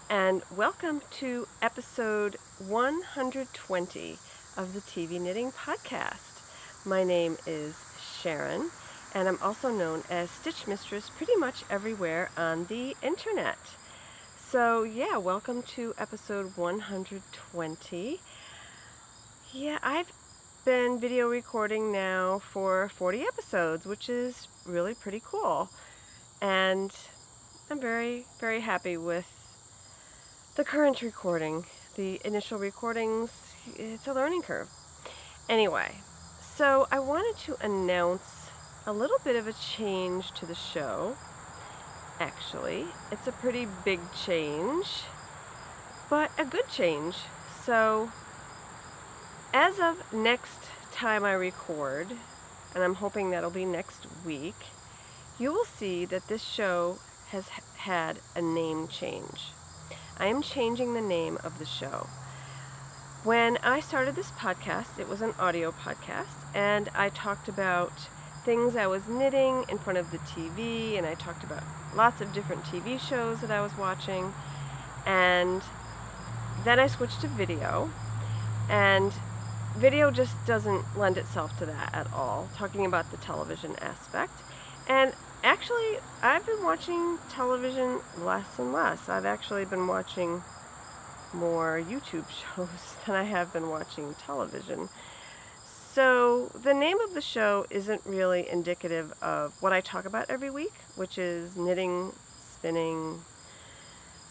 and welcome to episode 120 of the TV Knitting Podcast. My name is Sharon, and I'm also known as Stitch Mistress pretty much everywhere on the internet. So yeah, welcome to episode 120. Yeah, I've been video recording now for 40 episodes, which is really pretty cool. And I'm very, very happy with the current recording. The initial recordings, it's a learning curve. Anyway, so I wanted to announce a little bit of a change to the show. Actually, it's a pretty big change, but a good change. So, as of next time I record, and I'm hoping that'll be next week, you will see that this show has had a name change. I am changing the name of the show. When I started this podcast, it was an audio podcast, and I talked about things I was knitting in front of the TV, and I talked about lots of different TV shows that I was watching, and then I switched to video, and video just doesn't lend itself to that at all, talking about the television aspect. And actually, I've been watching television less and less. I've actually been watching more YouTube shows than I have been watching television. So the name of the show isn't really indicative of what I talk about every week, which is knitting, spinning,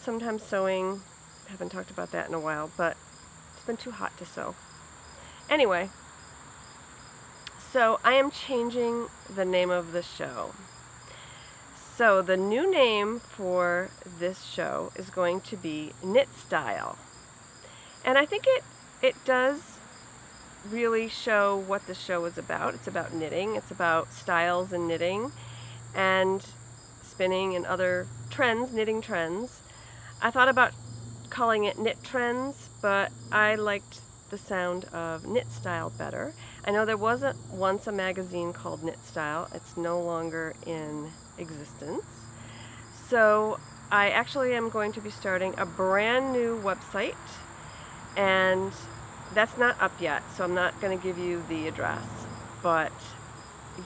sometimes sewing. I haven't talked about that in a while, but it's been too hot to sew. Anyway, so I am changing the name of the show. So the new name for this show is going to be Knit Style. And I think it does really show what the show is about. It's about knitting. It's about styles and knitting and spinning and other trends, knitting trends. I thought about calling it Knit Trends, but I liked the sound of Knit Style better. I know there wasn't once a magazine called Knit Style. It's no longer in existence. So I actually am going to be starting a brand new website, and that's not up yet, so I'm not going to give you the address, but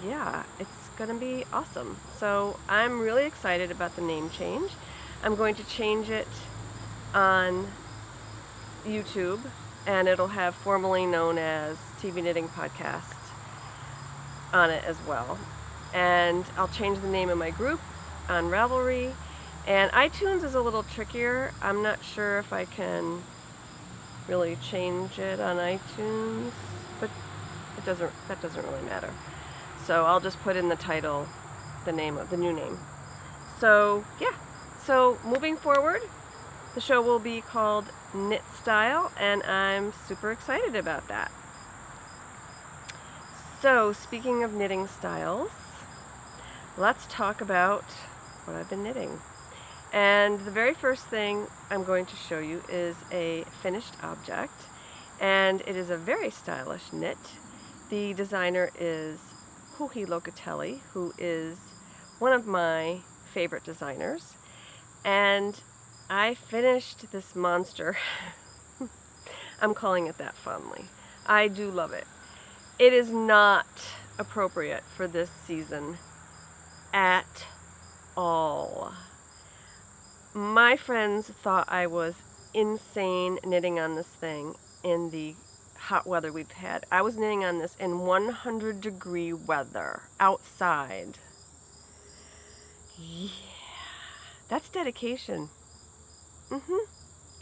yeah, it's going to be awesome. So I'm really excited about the name change. I'm going to change it on YouTube, and it'll have formerly known as TV Knitting Podcast on it as well. And I'll change the name of my group on Ravelry. And iTunes is a little trickier. I'm not sure if I can really change it on iTunes, but that doesn't really matter. So I'll just put in the title, the name of the new name. So yeah. So moving forward, the show will be called Knit Style, and I'm super excited about that. So speaking of knitting styles, let's talk about what I've been knitting. And the very first thing I'm going to show you is a finished object, and it is a very stylish knit. The designer is Huhi Locatelli, who is one of my favorite designers, and I finished this monster. I'm calling it that fondly. I do love it. It is not appropriate for this season at all. My friends thought I was insane knitting on this thing in the hot weather we've had. I was knitting on this in 100-degree weather outside. Yeah, that's dedication.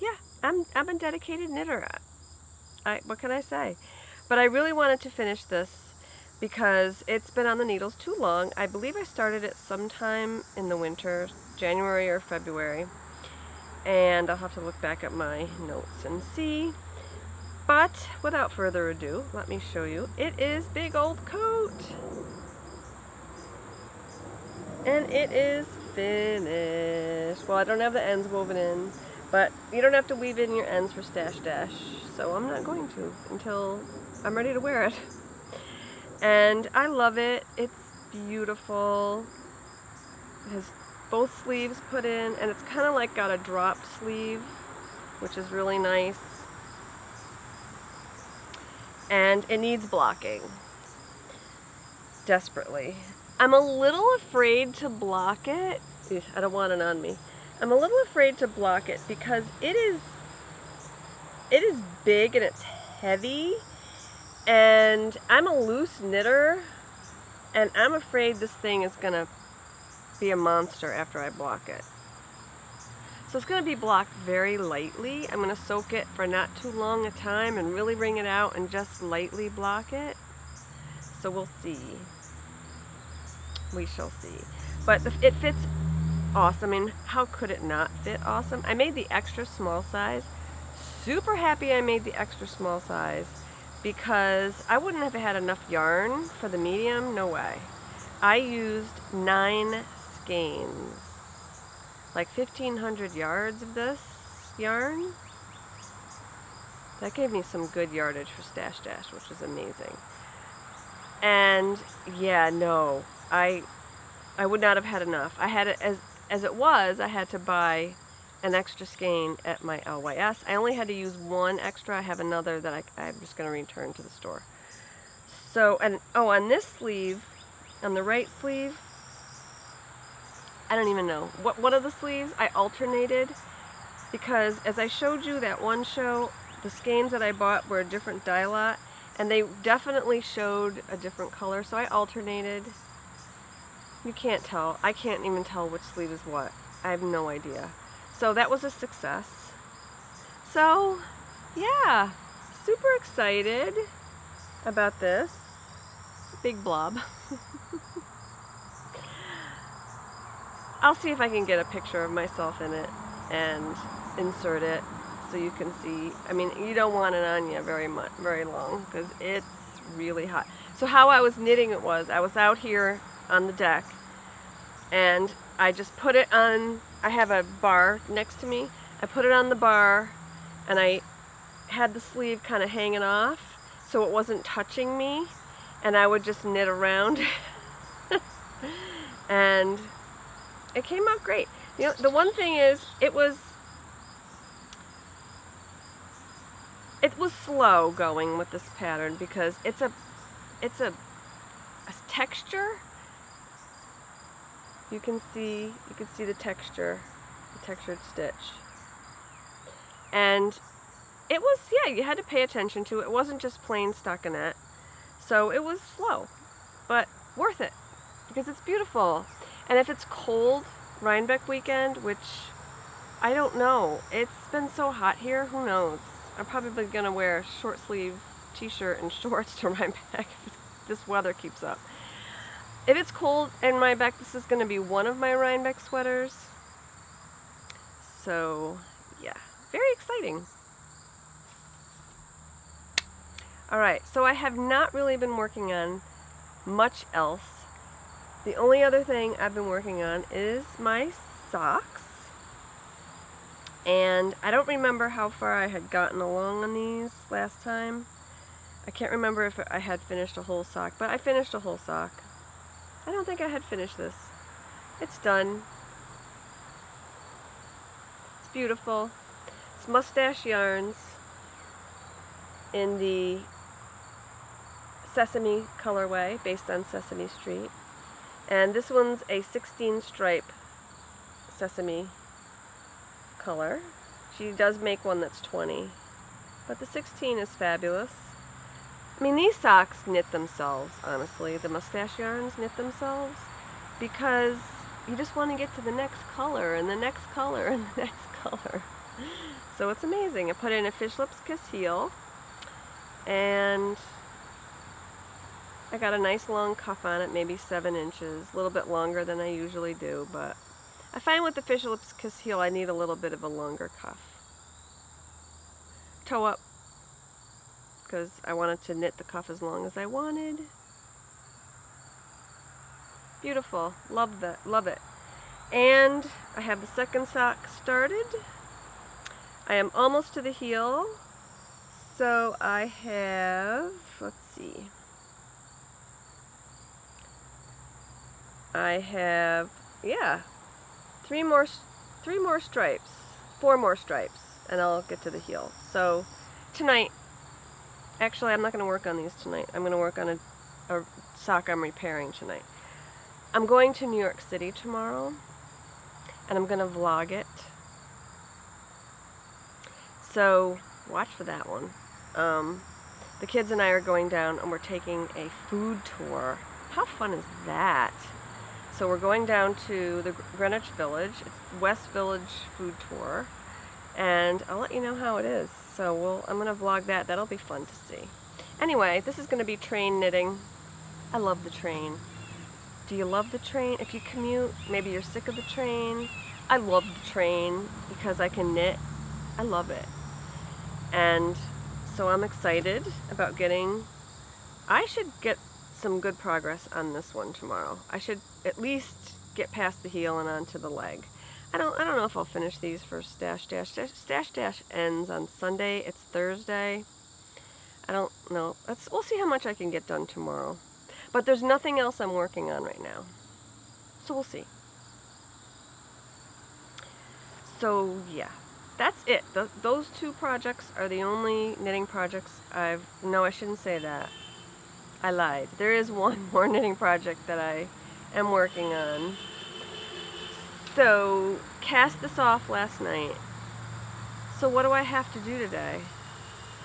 Yeah, I'm a dedicated knitter. What can I say? But I really wanted to finish this because it's been on the needles too long. I believe I started it sometime in the winter, January or February. And I'll have to look back at my notes and see. But without further ado, let me show you. It is Big Old Coat. And it is finished. Well, I don't have the ends woven in, but you don't have to weave in your ends for Stash Dash, so I'm not going to until I'm ready to wear it. And I love it. It's beautiful. It has both sleeves put in, and it's kind of like got a dropped sleeve, which is really nice. And it needs blocking desperately. I'm a little afraid to block it. I don't want it on me. I'm a little afraid to block it because it is big and it's heavy, and I'm a loose knitter, and I'm afraid this thing is gonna be a monster after I block it. So it's going to be blocked very lightly. I'm going to soak it for not too long a time and really wring it out and just lightly block it. So we'll see. We shall see. But it fits awesome. I mean, how could it not fit awesome? I made the extra small size. Super happy I made the extra small size because I wouldn't have had enough yarn for the medium. No way. I used 9 skeins. Like 1,500 yards of this yarn. That gave me some good yardage for Stash Dash, which is amazing. And yeah, no, I would not have had enough. I had it as it was. I had to buy an extra skein at my LYS. I only had to use one extra. I have another that I'm just going to return to the store. So, and oh, on this sleeve, on the right sleeve, I don't even know. What are the sleeves? I alternated because as I showed you that one show, the skeins that I bought were a different dye lot, and they definitely showed a different color, so I alternated. You can't tell. I can't even tell which sleeve is what. I have no idea. So that was a success. So, yeah, super excited about this. Big blob. I'll see if I can get a picture of myself in it and insert it so you can see. I mean, you don't want it on you very long because it's really hot. So how I was knitting it was, I was out here on the deck and I just put it on, I have a bar next to me. I put it on the bar and I had the sleeve kind of hanging off so it wasn't touching me, and I would just knit around and it came out great. You know, the one thing is, it was slow going with this pattern because it's a texture. You can see the texture, the textured stitch, and it was, yeah, you had to pay attention to it. It wasn't just plain stockinette, so it was slow, but worth it because it's beautiful. And if it's cold, Rhinebeck weekend, which I don't know. It's been so hot here, who knows? I'm probably going to wear a short sleeve t-shirt and shorts to Rhinebeck if this weather keeps up. If it's cold in Rhinebeck, this is going to be one of my Rhinebeck sweaters. So, yeah, very exciting. Alright, so I have not really been working on much else. The only other thing I've been working on is my socks. And I don't remember how far I had gotten along on these last time. I can't remember if I had finished a whole sock, but I finished a whole sock. I don't think I had finished this. It's done. It's beautiful. It's Mustache Yarns in the Sesame colorway, based on Sesame Street. And this one's a 16 stripe Sesame color. She does make one that's 20, but the 16 is fabulous. I mean, these socks knit themselves, honestly. The Mustache Yarns knit themselves because you just want to get to the next color and the next color and the next color. So it's amazing. I put in a Fish Lips Kiss heel, and I got a nice long cuff on it, maybe 7 inches, a little bit longer than I usually do, but I find with the Fish Lips Kiss heel I need a little bit of a longer cuff. Toe up, because I wanted to knit the cuff as long as I wanted. Beautiful. Love that. Love it. And I have the second sock started. I am almost to the heel. So I have, let's see. I have, yeah, Three more stripes, 4 more stripes, and I'll get to the heel. So tonight, actually I'm not going to work on these tonight. I'm going to work on a sock I'm repairing tonight. I'm going to New York City tomorrow, and I'm going to vlog it. So watch for that one. The kids and I are going down, and we're taking a food tour. How fun is that? So we're going down to the Greenwich Village. It's West Village food tour, and I'll let you know how it is. So I'm going to vlog that. That'll be fun to see. Anyway, this is going to be train knitting. I love the train. Do you love the train? If you commute, maybe you're sick of the train. I love the train because I can knit. I love it. And so I'm excited about I should get some good progress on this one tomorrow. I should at least get past the heel and onto the leg. I don't know if I'll finish these for Stash Dash. Stash Dash ends on Sunday. It's Thursday. I don't know. We'll see how much I can get done tomorrow. But there's nothing else I'm working on right now. So we'll see. So yeah, that's it. Those 2 projects are the only knitting projects no, I shouldn't say that. I lied. There is one more knitting project that I am working on. So, cast this off last night. So what do I have to do today?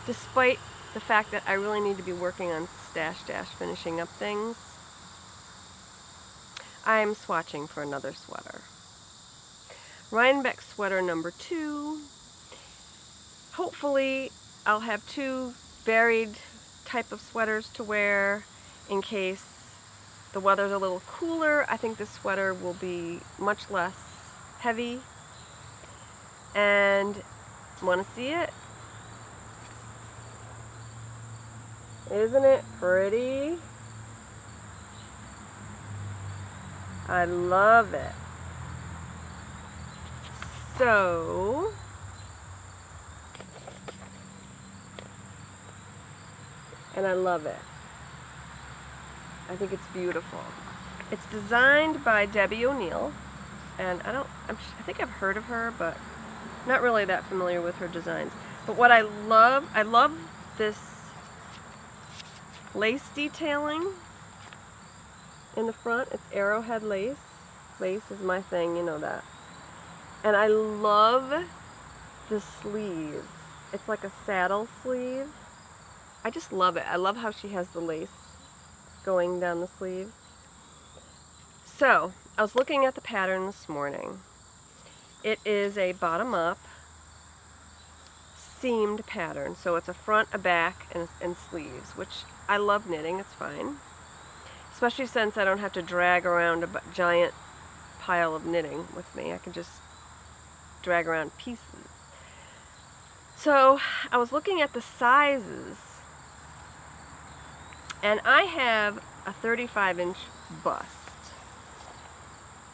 Despite the fact that I really need to be working on Stash Dash finishing up things, I'm swatching for another sweater. Rhinebeck sweater number 2. Hopefully I'll have 2 varied type of sweaters to wear in case the weather's a little cooler. I think this sweater will be much less heavy. And want to see it? Isn't it pretty? I love it. So and I love it. I think it's beautiful. It's designed by Debbie O'Neill, and I think I've heard of her, but not really that familiar with her designs. But what I love this lace detailing in the front. It's arrowhead lace. Lace is my thing, you know that. And I love the sleeve. It's like a saddle sleeve. I just love it. I love how she has the lace going down the sleeve. So, I was looking at the pattern this morning. It is a bottom-up seamed pattern. So it's a front, a back, and sleeves, which I love knitting. It's fine. Especially since I don't have to drag around a giant pile of knitting with me. I can just drag around pieces. So, I was looking at the sizes. And I have a 35-inch bust.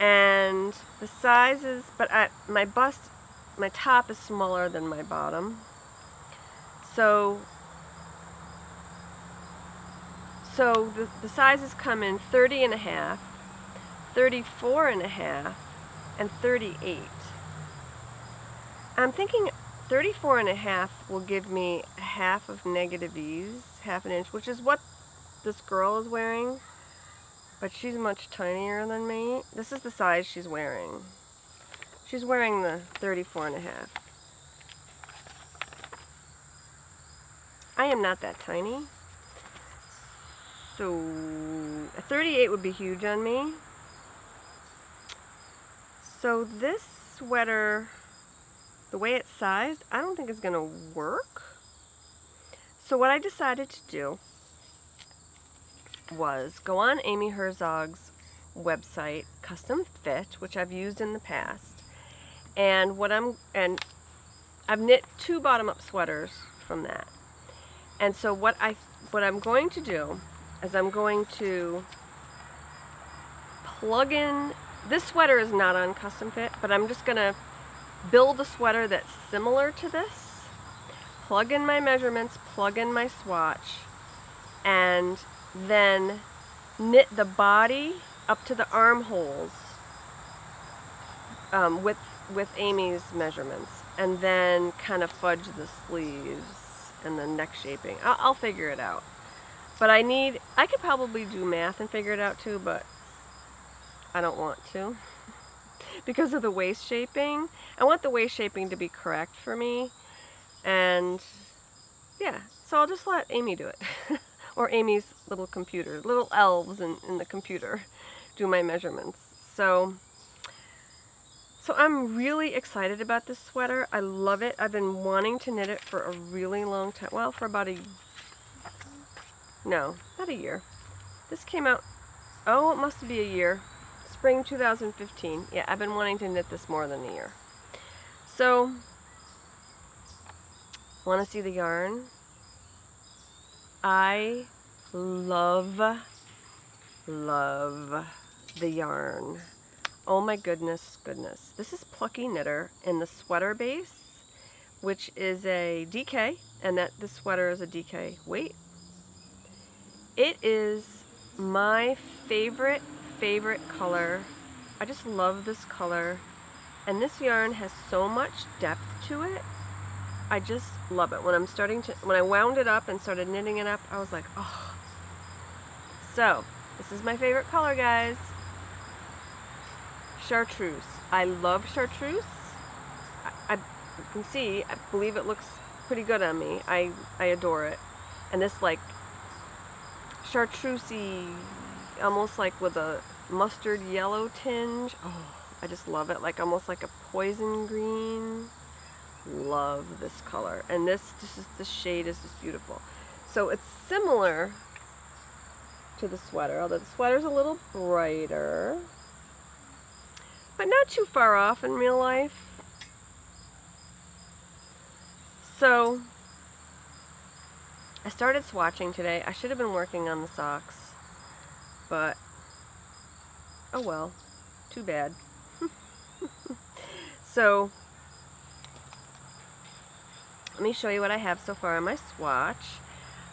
And the sizes, but my top is smaller than my bottom. So the sizes come in 30 and a half, 34 and a half, and 38. I'm thinking 34 and a half will give me a half of negative ease, half an inch, which is what this girl is wearing, but she's much tinier than me. This is the size she's wearing. She's wearing the 34 and a half. I am not that tiny. So a 38 would be huge on me. So this sweater, the way it's sized, I don't think is going to work. So what I decided to do was go on Amy Herzog's website, Custom Fit, which I've used in the past, and I've knit 2 bottom-up sweaters from that. And so what I'm going to do is I'm going to plug in. This sweater is not on Custom Fit, but I'm just going to build a sweater that's similar to this, plug in my measurements, plug in my swatch, and then knit the body up to the armholes with Amy's measurements, and then kind of fudge the sleeves and the neck shaping. I'll figure it out. But I could probably do math and figure it out too, but I don't want to. Because of the waist shaping. I want the waist shaping to be correct for me. And yeah, so I'll just let Amy do it. Or Amy's little computer, little elves in the computer do my measurements. So I'm really excited about this sweater. I love it. I've been wanting to knit it for a really long time. Well, for about no, not a year. This came out, it must be a year. Spring 2015. Yeah, I've been wanting to knit this more than a year. So, want to see the yarn? I love the yarn. Oh my goodness. This is Plucky Knitter in the sweater base, which is a DK, and this sweater is a DK weight. It is my favorite color. I just love this color. And this yarn has so much depth to it. I just love it. When I wound it up and started knitting it up, I was like, oh. So, this is my favorite color, guys. Chartreuse. I love chartreuse. You can see, I believe it looks pretty good on me. I adore it. And this like chartreusey, almost like with a mustard yellow tinge. Oh, I just love it. Like almost like a poison green. Love this color. And this shade is just beautiful. So it's similar to the sweater, although the sweater's a little brighter, but not too far off in real life. So I started swatching today. I should have been working on the socks, but oh well, too bad. So let me show you what I have so far on my swatch.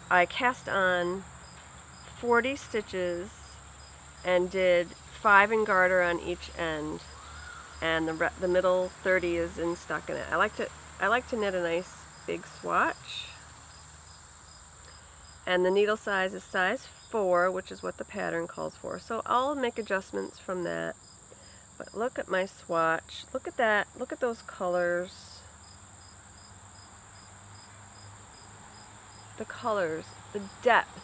I cast on 40 stitches and did 5 in garter on each end, and the middle 30 is in stockinette. I like to knit a nice big swatch, and the needle size is size 4, which is what the pattern calls for. So I'll make adjustments from that. But look at my swatch. Look at that. Look at those colors. The colors, the depth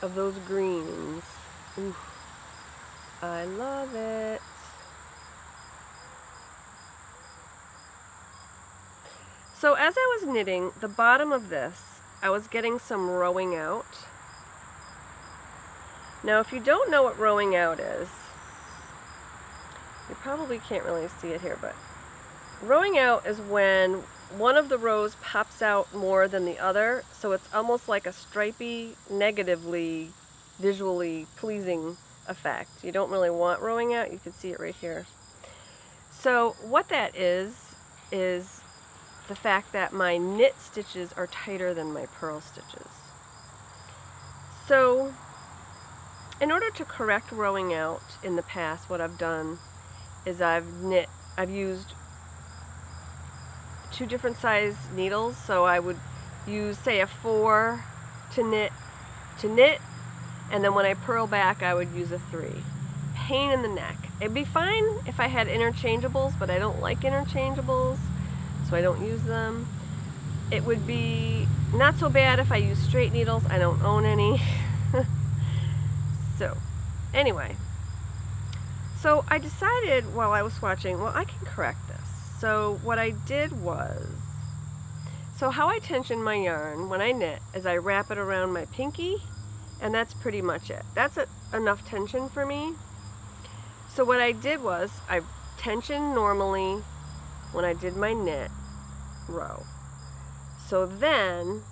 of those greens. Ooh, I love it. So as I was knitting the bottom of this, I was getting some rowing out. Now if you don't know what rowing out is, you probably can't really see it here, but rowing out is when one of the rows pops out more than the other, so it's almost like a stripy, negatively, visually pleasing effect. You don't really want rowing out. You can see it right here. So what that is the fact that my knit stitches are tighter than my purl stitches. So in order to correct rowing out in the past, what I've done is I've used 2 different size needles. So I would use, say, a 4 to knit, and then when I purl back I would use a 3. Pain in the neck. It'd be fine if I had interchangeables, but I don't like interchangeables, so I don't use them. It would be not so bad if I use straight needles. I don't own any. So anyway, so I decided while I was swatching, well, I can correct this. So what I did was, so how I tension my yarn when I knit is I wrap it around my pinky, and that's pretty much it. That's enough tension for me. So what I did was I tensioned normally when I did my knit row. So then,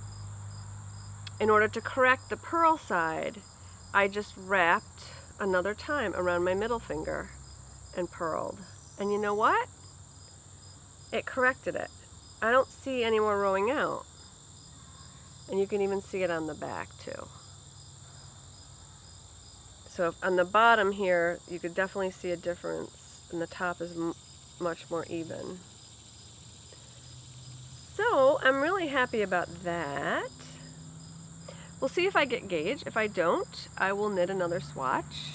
in order to correct the purl side, I just wrapped another time around my middle finger and purled. And you know what? It corrected it. I don't see any more rowing out. And you can even see it on the back too. So on the bottom here, you could definitely see a difference and the top is much more even. So I'm really happy about that. We'll see if I get gauge. If I don't, I will knit another swatch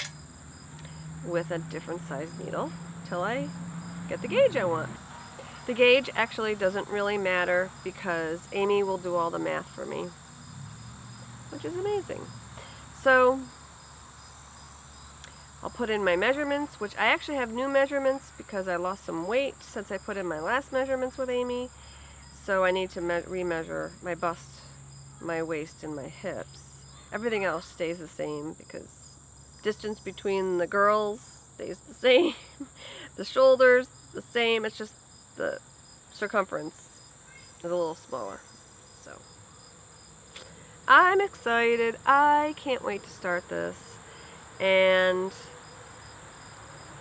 with a different size needle till I get the gauge I want. The gauge actually doesn't really matter because Amy will do all the math for me, which is amazing. So I'll put in my measurements, which I actually have new measurements because I lost some weight since I put in my last measurements with Amy. So I need to remeasure my bust, my waist, and my hips. Everything else stays the same because distance between the girls stays the same. The shoulders, the same. It's just the circumference is a little smaller. So I'm excited. I can't wait to start this. And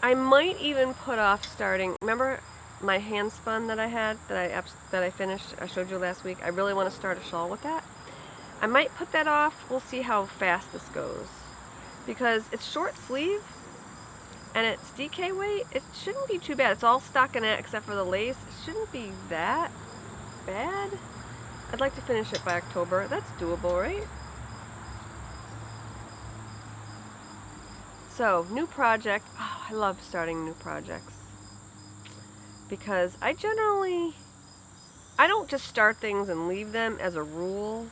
I might even put off starting. Remember my hand spun that I had, that I finished, I showed you last week? I really want to start a shawl with that. I might put that off. We'll see how fast this goes. Because it's short sleeve, and it's DK weight. It shouldn't be too bad. It's all stockinette except for the lace. It shouldn't be that bad. I'd like to finish it by October. That's doable, right? So, new project. Oh, I love starting new projects. Because I don't just start things and leave them as a rule.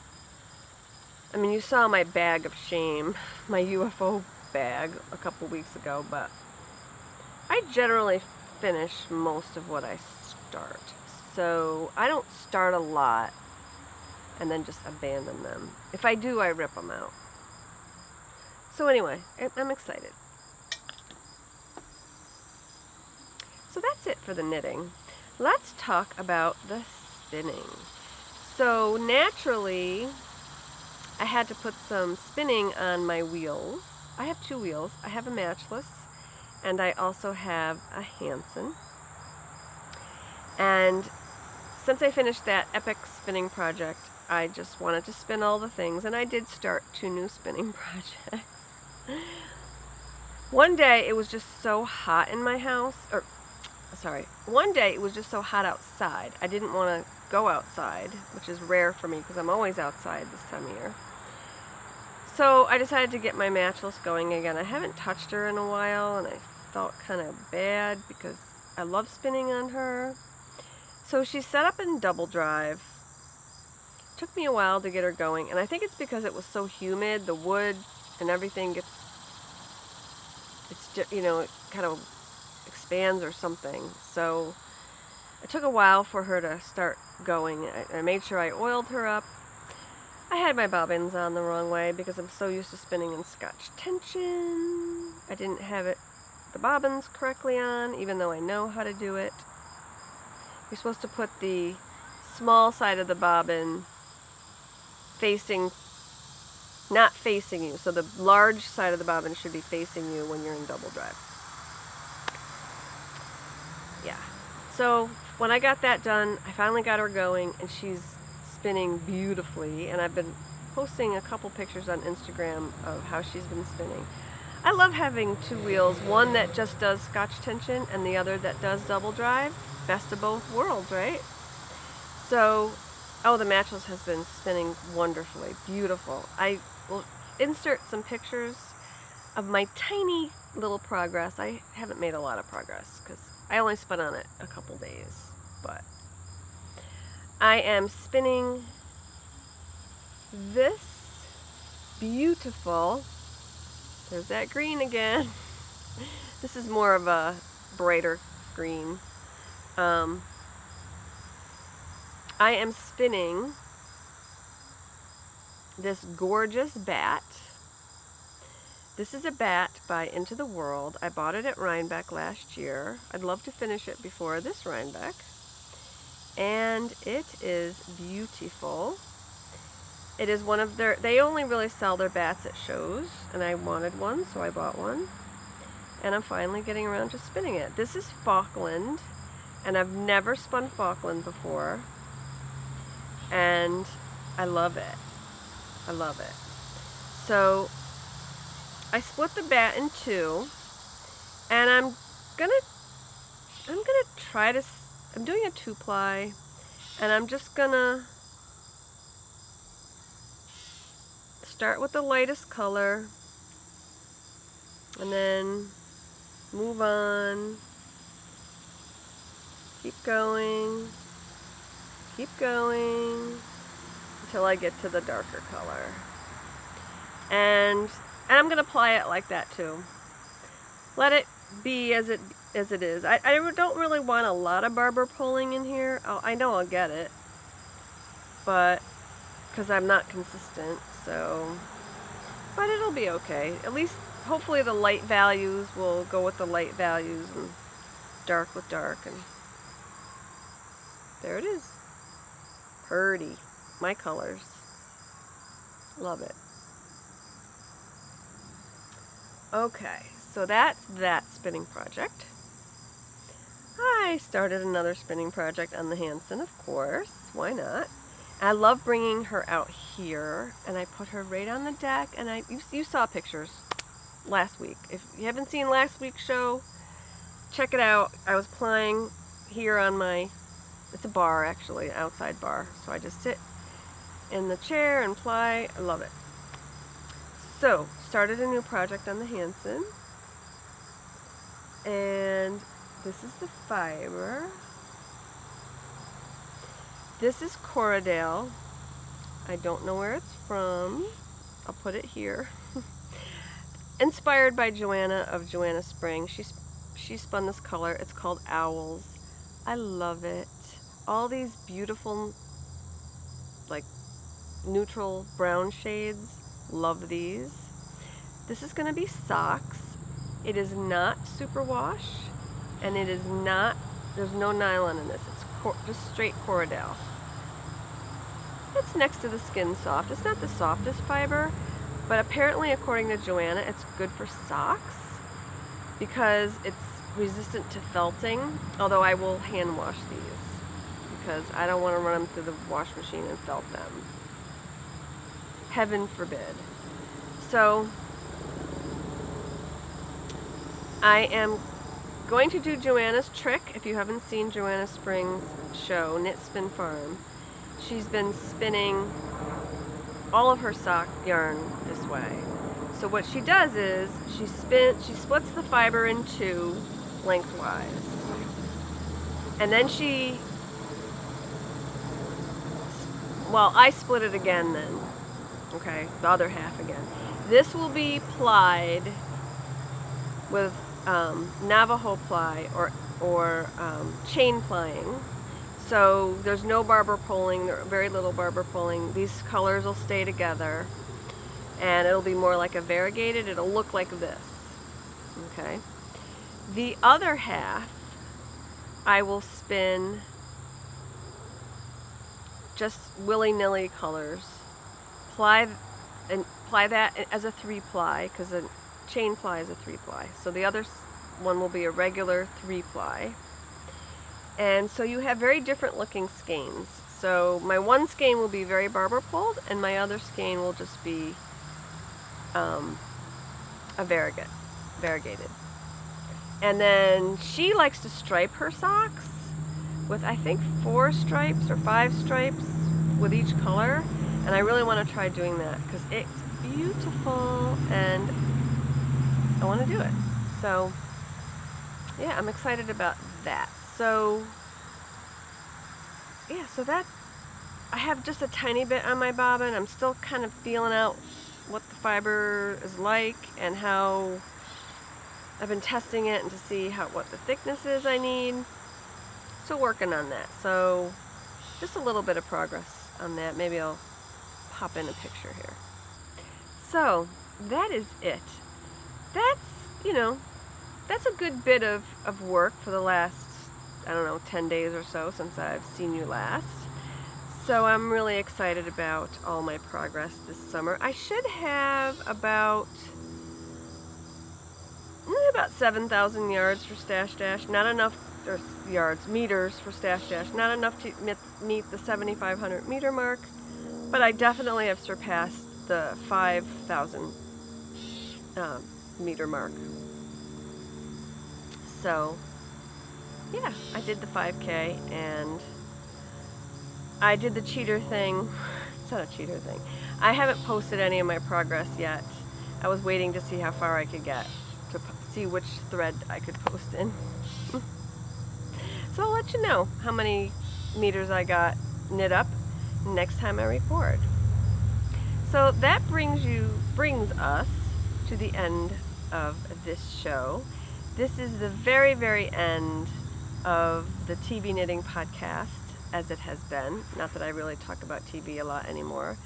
I mean, you saw my bag of shame, my UFO bag a couple weeks ago, but I generally finish most of what I start. So I don't start a lot and then just abandon them. If I do, I rip them out. So anyway, I'm excited. So that's it for the knitting. Let's talk about the spinning. So naturally, I had to put some spinning on my wheels. I have two wheels. I have a matchless, and I also have a Hanson. And since I finished that epic spinning project, I just wanted to spin all the things, and I did start 2 new spinning projects. One day it was just so hot in my house, one day it was just so hot outside. I didn't want to go outside, which is rare for me because I'm always outside this time of year. So I decided to get my matchless going again. I haven't touched her in a while, and I felt kind of bad because I love spinning on her. So she's set up in double drive. Took me a while to get her going, and I think it's because it was so humid, the wood and everything it kind of expands or something. So it took a while for her to start going. I made sure I oiled her up. I had my bobbins on the wrong way because I'm so used to spinning in Scotch tension. I didn't have the bobbins correctly on, even though I know how to do it. You're supposed to put the small side of the bobbin not facing you. So the large side of the bobbin should be facing you when you're in double drive. Yeah. So when I got that done, I finally got her going, and she's spinning beautifully, and I've been posting a couple pictures on Instagram of how she's been spinning. I love having 2 wheels, one that just does Scotch tension and the other that does double drive. Best of both worlds, right? So, the matchless has been spinning wonderfully, beautiful. I will insert some pictures of my tiny little progress. I haven't made a lot of progress because I only spun on it a couple days, but I am spinning this beautiful, there's that green again. This is more of a brighter green. I am spinning this gorgeous bat. This is a bat by Into the World. I bought it at Rhinebeck last year. I'd love to finish it before this Rhinebeck. And it is beautiful. It is one of they only really sell their bats at shows, and I wanted one, so I bought one. And I'm finally getting around to spinning it. This is Falkland, and I've never spun Falkland before. And I love it. I love it. So I split the bat in 2, and I'm gonna I'm going to try to, I'm doing a 2-ply, and I'm just going to start with the lightest color, and then move on, keep going, until I get to the darker color. And I'm going to apply it like that too. Let it be as it is. I don't really want a lot of barber pulling in here. I know I'll get it, but because I'm not consistent, but it'll be okay. At least hopefully the light values will go with the light values and dark with dark, and there it is. Pretty. My colors. Love it. Okay, so that's that spinning project. I started another spinning project on the Hansen, of course. Why not? I love bringing her out here, and I put her right on the deck, and you saw pictures last week. If you haven't seen last week's show, check it out. I was plying here on it's a bar actually, an outside bar. So I just sit in the chair and ply. I love it. So, started a new project on the Hansen, and this is the fiber. This is Corriedale. I don't know where it's from. I'll put it here. Inspired by Joanna of Joanna Spring. She spun this color. It's called Owls. I love it. All these beautiful, like, neutral brown shades. Love these. This is going to be socks. It is not superwash, and it is not, there's no nylon in this. It's just straight Corriedale. It's next to the Skin Soft. It's not the softest fiber, but apparently, according to Joanna, it's good for socks because it's resistant to felting, although I will hand wash these because I don't want to run them through the wash machine and felt them. Heaven forbid. So I am going to do Joanna's trick. If you haven't seen Joanna Spring's show, Knit Spin Farm, she's been spinning all of her sock yarn this way. So what she does is she splits the fiber in two lengthwise, and then I split it again then. Okay, the other half again. This will be plied with Navajo ply or chain plying. So there's no barber pulling, very little barber pulling. These colors will stay together, and it'll be more like a variegated. It'll look like this. Okay. The other half, I will spin just willy-nilly colors. Ply that as a 3-ply because a chain ply is a 3-ply. So the other one will be a regular 3-ply. And so you have very different looking skeins. So my one skein will be very barber pulled, and my other skein will just be a variegated. And then she likes to stripe her socks with, I think, 4 stripes or 5 stripes with each color. And I really want to try doing that because it's beautiful and I want to do it. So yeah, I'm excited about that. So yeah, so that, I have just a tiny bit on my bobbin. I'm still kind of feeling out what the fiber is like and how I've been testing it and to see what the thickness is I need. Still working on that. So just a little bit of progress on that. Maybe I'll pop in a picture here. So that is it. That's a good bit of work for the last, 10 days or so since I've seen you last. So I'm really excited about all my progress this summer. I should have about 7,000 yards for Stash Dash. Not enough, or meters for Stash Dash. Not enough to meet the 7,500 meter mark, but I definitely have surpassed the 5,000 meter mark. So yeah, I did the 5K, and I did the cheater thing. It's not a cheater thing. I haven't posted any of my progress yet. I was waiting to see how far I could get, to see which thread I could post in. So I'll let you know how many meters I got knit up next time I record. So that brings us to the end of this show. This is the very, very end of the TV Knitting Podcast, as it has been. Not that I really talk about TV a lot anymore,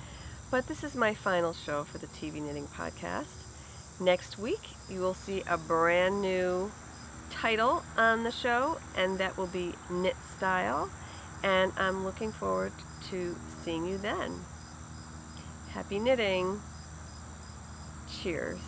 but this is my final show for the TV Knitting Podcast. Next week, you will see a brand new title on the show, and that will be Knit Style, and I'm looking forward to seeing you then. Happy knitting. Cheers.